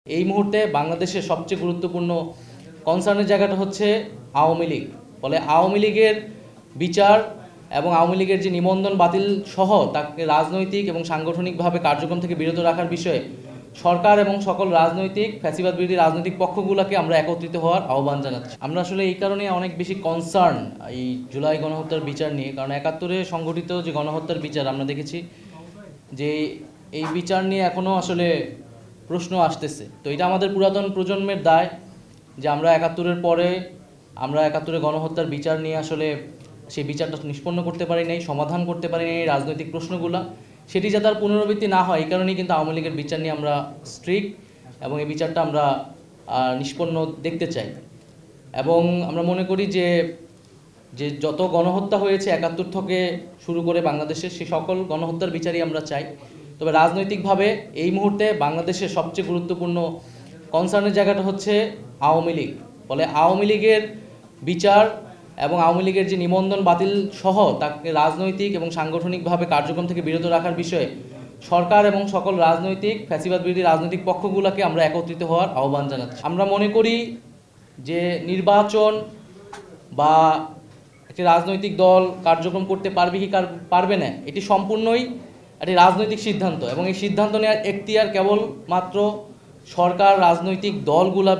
এই মুহূর্তে বাংলাদেশের সবচেয়ে গুরুত্বপূর্ণ কনসার্নের জায়গাটা হচ্ছে আওয়ামী লীগ। ফলে আওয়ামী লীগের বিচার এবং আওয়ামী লীগের যে নিবন্ধন বাতিল সহ তাকে রাজনৈতিক এবং সাংগঠনিকভাবে কার্যক্রম থেকে বিরত রাখার বিষয়ে সরকার এবং সকল রাজনৈতিক ফ্যাসিবাদ বিরোধী রাজনৈতিক পক্ষগুলোকে আমরা একত্রিত হওয়ার আহ্বান জানাচ্ছি। আমরা আসলে এই কারণে অনেক বেশি কনসার্ন এই জুলাই গণহত্যার বিচার নিয়ে, কারণ ৭১-এ সংঘটিত যে গণহত্যার বিচার আমরা দেখেছি যে এই বিচার নিয়ে এখনও আসলে প্রশ্ন আসতেছে। তো এটা আমাদের পুরাতন প্রজন্মের দায় যে আমরা ৭১-এর পরে আমরা ৭১-এর গণহত্যার বিচার নিয়ে আসলে সেই বিচারটা নিষ্পন্ন করতে পারি নাই, সমাধান করতে পারি নাই রাজনৈতিক প্রশ্নগুলো, সেটি যাতে আর পুনরাবৃত্তি না হয় এই কারণেই কিন্তু আওয়ামী লীগের বিচার নিয়ে আমরা স্ট্রিক্ট এবং এই বিচারটা আমরা নিষ্পন্ন দেখতে চাই। এবং আমরা মনে করি যে যত গণহত্যা হয়েছে ৭১ থেকে শুরু করে বাংলাদেশের সেই সকল গণহত্যার বিচারই আমরা চাই। তবে রাজনৈতিকভাবে এই মুহূর্তে বাংলাদেশের সবচেয়ে গুরুত্বপূর্ণ কনসার্নের জায়গাটা হচ্ছে আওয়ামী লীগ। ফলে আওয়ামী লীগের বিচার এবং আওয়ামী লীগের যে নিবন্ধন বাতিল সহ তাকে রাজনৈতিক এবং সাংগঠনিকভাবে কার্যক্রম থেকে বিরত রাখার বিষয়ে সরকার এবং সকল রাজনৈতিক ফ্যাসিবাদ বিরোধী রাজনৈতিক পক্ষগুলোকে আমরা একত্রিত হওয়ার আহ্বান জানাচ্ছি। আমরা মনে করি যে নির্বাচন বা একটি রাজনৈতিক দল কার্যক্রম করতে পারবে কি পারবে না এটি সম্পূর্ণই একটি রাজনৈতিক সিদ্ধান্ত, এবং এই সিদ্ধান্ত নেওয়ার এখতিয়ার কেবলমাত্র সরকার, রাজনৈতিক দলগুলো,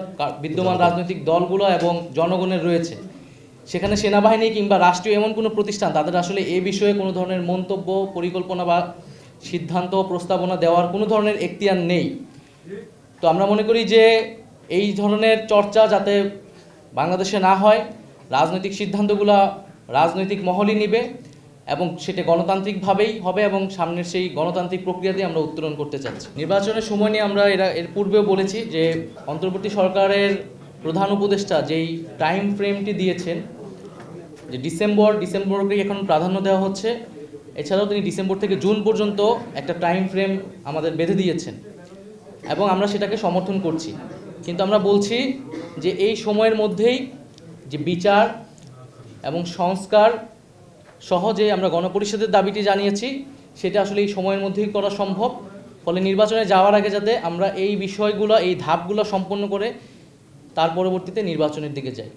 বিদ্যমান রাজনৈতিক দলগুলো এবং জনগণের রয়েছে। সেখানে সেনাবাহিনী কিংবা রাষ্ট্রীয় এমন কোনো প্রতিষ্ঠান তাদের আসলে এই বিষয়ে কোনো ধরনের মন্তব্য, পরিকল্পনা বা সিদ্ধান্ত, প্রস্তাবনা দেওয়ার কোনো ধরনের এখতিয়ার নেই। তো আমরা মনে করি যে এই ধরনের চর্চা যাতে বাংলাদেশে না হয়, রাজনৈতিক সিদ্ধান্তগুলো রাজনৈতিক মহলই নেবে এবং সেটা গণতান্ত্রিকভাবেই হবে এবং সামনের সেই গণতান্ত্রিক প্রক্রিয়া দিয়ে আমরা উত্তরণ করতে চাচ্ছি। নির্বাচনের সময় নিয়ে আমরা এর পূর্বেও বলেছি যে অন্তর্বর্তী সরকারের প্রধান উপদেষ্টা যেই টাইম ফ্রেমটি দিয়েছেন যে ডিসেম্বরকে এখন প্রাধান্য দেওয়া হচ্ছে, এছাড়াও তিনি ডিসেম্বর থেকে জুন পর্যন্ত একটা টাইম ফ্রেম আমাদের বেঁধে দিয়েছেন এবং আমরা সেটাকে সমর্থন করছি। কিন্তু আমরা বলছি যে এই সময়ের মধ্যেই যে বিচার এবং সংস্কার সহজে আমরা গণপরিষদের দাবিটি জানিয়েছি সেটা আসলে এই সময়ের মধ্যেই করা সম্ভব। ফলে নির্বাচনে যাওয়ার আগে যাতে আমরা এই বিষয়গুলো, এই ধাপগুলো সম্পন্ন করে তার পরবর্তীতে নির্বাচনের দিকে যাই।